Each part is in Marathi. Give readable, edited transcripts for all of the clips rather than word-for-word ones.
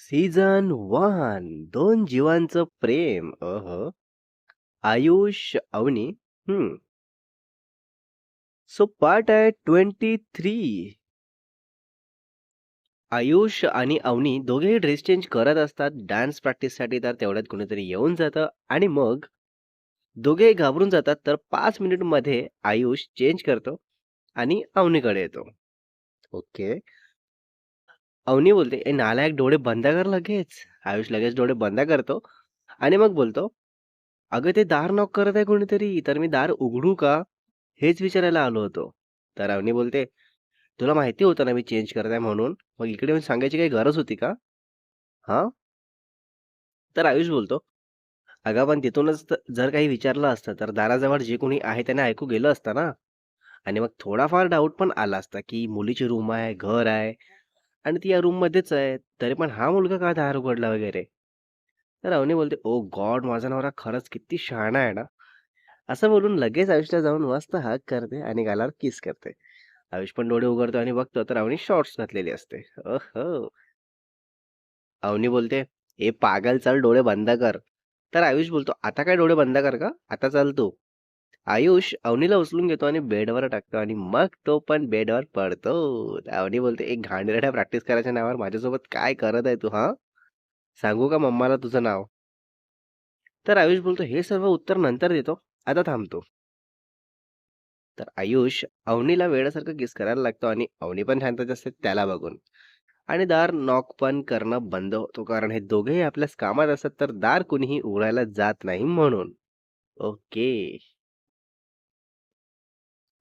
सीझन 1 2 जीवांचं प्रेम. आयुष, अवनी. हं. सो पार्ट आहे 23. आयुष आणि अवनी दोघेही ड्रेस चेंज करत असतात डान्स प्रॅक्टिससाठी. तर तेवढ्यात कोणीतरी येऊन जातं आणि मग दोघेही घाबरून जातात. तर 5 मिनिटमध्ये आयुष चेंज करतो आणि अवनीकडे येतो. ओके. अवनी बोलते, "ए नालायक, डोळे बंद कर लगेच." आयुष लगेच डोळे बंद करतो आणि मग बोलतो, "अगं, ते दार नॉक करत आहे कोणीतरी, तर मी दार उघडू का? हेच विचारायला आलो होतो." तर अवनी बोलते, "तुला माहिती होतं ना मी चेंज करत आहे म्हणून, मग इकडे येऊन सांगायची काही गरज होती का? हां?" तर आयुष बोलतो, "अगं, पण तिथूनच जर काही विचारलं असतं, तर दाराजवळ जे कोणी आहे त्याने ऐकू गेलं असतं ना. आणि मग थोडाफार डाऊट पण आला असता, की मुलीची रूम आहे, घर आहे आणि ती या रूममध्येच आहे. तरी पण हा मुलगा का दार उघडला वगैरे?" तर अवनी बोलते, "ओ गॉड! माझा नवरा खरंच किती शहाणा आहे ना." असं बोलून लगेच आयुषला जाऊन मस्त हग करते आणि गालावर किस करते. आयुष पण डोळे उघडतो आणि बघतो तर अवनी शॉर्ट्स घातलेली असते. ओहो! अवनी बोलते, "ए पागल, चल डोळे बंद कर." तर आयुष बोलतो, "आता काय डोळे बंद कर का? आता चल तू." आयुष अवनीला उचलून घेतो आणि बेडवर टाकतो आणि मग तो पण बेडवर पडतो. अवनी बोलते, "एक घाणेरड्या प्रॅक्टिस करायच्या नावावर माझ्यासोबत काय करत आहे तू, हां? सांगू का मम्माला तुझं नाव?" तर आयुष बोलतो, "हे सर्व उत्तर नंतर देतो. आता थांबतो." तर आयुष अवनीला वेड्यासारखं किस करायला लागतो आणि अवनी पण शांतच असते त्याला बघून. आणि दार नॉक पण करणं बंद होतो, कारण हे दोघेही आपल्याच कामात असतात, तर दार कुणीही उघडायला जात नाही म्हणून. Okay.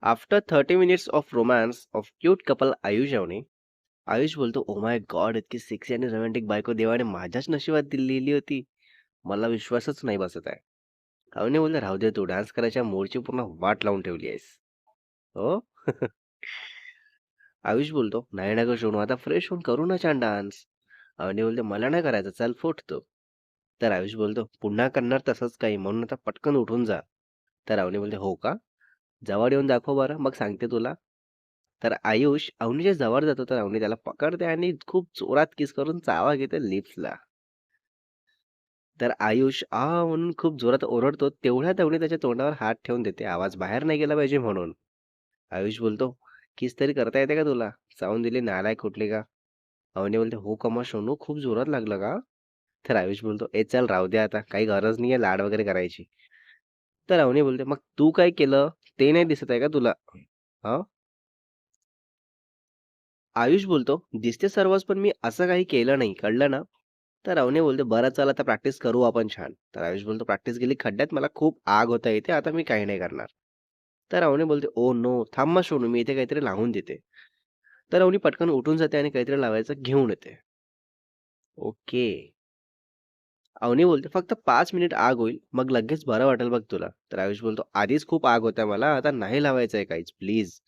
After 30 minutes of romance of cute couple Ayush Avni. Ayush बोलतो, "ओ माय गॉड! इतकी सेक्सी आणि रोमॅन्टिक बायको देवाने माझ्याच नशिबात लिहिली होती. मला विश्वासच नाही बसत आहे." अवनी बोलतो, "राहू दे, तू डान्स करायच्या मूडची पूर्ण वाट लावून ठेवली आहेस." हो? आयुष बोलतो, "नाही ना गं सोनू, आता फ्रेश होऊन करू ना छान डान्स." अवनी बोलते, "मला नाही करायचं, चल फुट तू." तर आयुष बोलतो, "पुन्हा करणार तसंच काही, म्हणून आता पटकन उठून जा." तर अवनी बोलते, "हो का? जवळ येऊन दाखव बरं, मग सांगते तुला." तर आयुष अवनीच्या जवळ जातो, तर अवनी त्याला पकडते आणि खूप जोरात किस करून चावा घेते लिप्सला. तर आयुष आ म्हणून खूप जोरात ओरडतो. तेवढ्यात अवनी त्याच्या तोंडावर हात ठेवून देते, आवाज बाहेर नाही गेला पाहिजे म्हणून. आयुष बोलतो, "किस तरी करता येते का तुला? चावून दिली नालायक कुठली का?" अवनी बोलते, "हो का मग सोनू, खूप जोरात लागलं का?" तर आयुष बोलतो, "ए चल राहू दे आता, काही गरज नाहीये लाड वगैरे करायची." तर अवनी बोलते, "मग तू काय केलं? ते नाही दिसत आहे का तुला?" हां? आयुष बोलतो, "दिसते सर्वच, पण मी असं काही केलं नाही, कळलं ना?" तर अवनी बोलते, "बरं चल, आता प्रॅक्टिस करू आपण छान." तर आयुष बोलतो, "प्रॅक्टिस गेली खड्ड्यात, मला खूप आग होता इथे, आता मी काही नाही करणार." तर अवनी बोलते, "ओह नो! थांब मग सोनू, मी इथे काहीतरी लावून देते." तर अवनी पटकन उठून जाते आणि काहीतरी लावायचं घेऊन येते. ओके. अवनी बोलते, "फक्त 5 मिनिट आग होईल, मग लगेच बरं वाटेल बघ तुला." तर आयुष बोलतो, "आधीच खूप आग होत्या मला, आता नाही लावायचंय काहीच, प्लीज."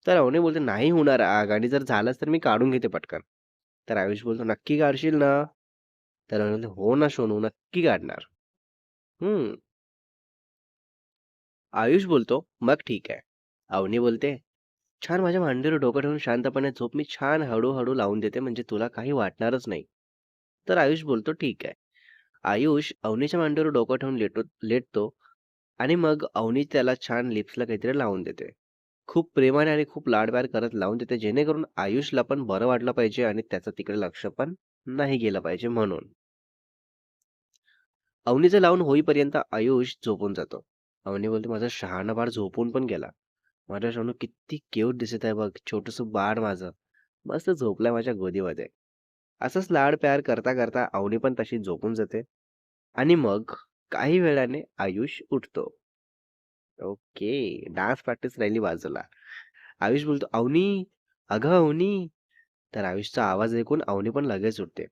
तर अवनी बोलते, "नाही होणार आग, आणि जर झालंच तर मी काढून घेते पटकन." तर आयुष बोलतो, "नक्की काढशील ना?" तर अवनी बोलते, "हो ना सोनू, नक्की काढणार." हं. आयुष बोलतो, "मग ठीक आहे." अवनी बोलते, "छान माझ्या मांडीवर डोकं ठेवून शांतपणे झोप. मी छान हळू लावून देते, म्हणजे तुला काही वाटणारच नाही." तर आयुष बोलतो, "ठीक आहे." आयुष अवनीच्या मांडीवर डोकं ठेवून लेटतो आणि मग अवनी त्याला छान लिप्सला काहीतरी लावून देते. खूप प्रेमाने आणि खूप लाड करत लावून देते, जेणेकरून आयुषला पण बरं वाटलं पाहिजे आणि त्याचं तिकडे लक्ष पण नाही गेलं पाहिजे म्हणून. अवनीचं लावून होईपर्यंत आयुष झोपून जातो. अवनी बोलते, "माझा शहाणा बाळ झोपून पण गेला. माझा सोनू किती क्यूट दिसत आहे बघ, छोटंसं बाळ माझं. मस्त झोपलाय माझ्या गोदीमध्ये." असंच लाड प्यार करता अवनी पण तशी झोपून जाते आणि मग काही वेळाने आयुष उठतो. ओके. डान्स प्रॅक्टिस राहिली बाजूला. आयुष बोलतो, "अवनी, अगं अवनी." तर आयुषचा आवाज ऐकून अवनी पण लगेच उठते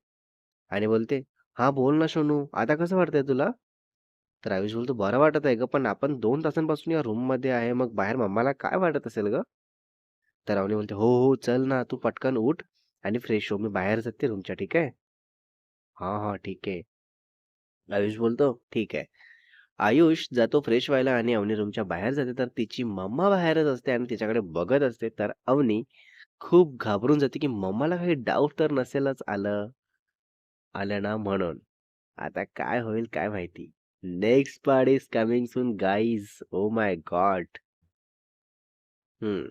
आणि बोलते, "हां, बोल ना सोनू, आता कसं वाटतंय तुला?" तर आयुष बोलतो, "बरं वाटत आहे गं, पण आपण 2 तासांपासून या रूममध्ये आहे, मग बाहेर मम्माला काय वाटत असेल गं?" तर अवनी बोलते, "हो, हो, चल ना, तू पटकन उठ आणि फ्रेश हो. मी बाहेर जाते रूमच्या, ठीक आहे?" "हां, हां, ठीक आहे." आयुष बोलतो, "ठीक आहे." आयुष जातो फ्रेश व्हायला आणि अवनी रूमच्या बाहेर जाते, तर तिची मम्मा बाहेरच असते आणि तिच्याकडे बघत असते. तर अवनी खूप घाबरून जाते, की मम्माला काही डाऊट तर नसेलच आलं. आलं ना म्हणून. आता काय होईल काय माहिती. Next part is coming soon guys. Oh my God! हं.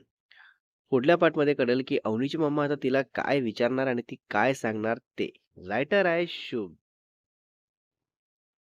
पुढल्या पार्टमध्ये कळेल, की अवनीची मम्मा आता तिला काय विचारणार आणि ती काय सांगणार ते. रायटर आहे शुभ.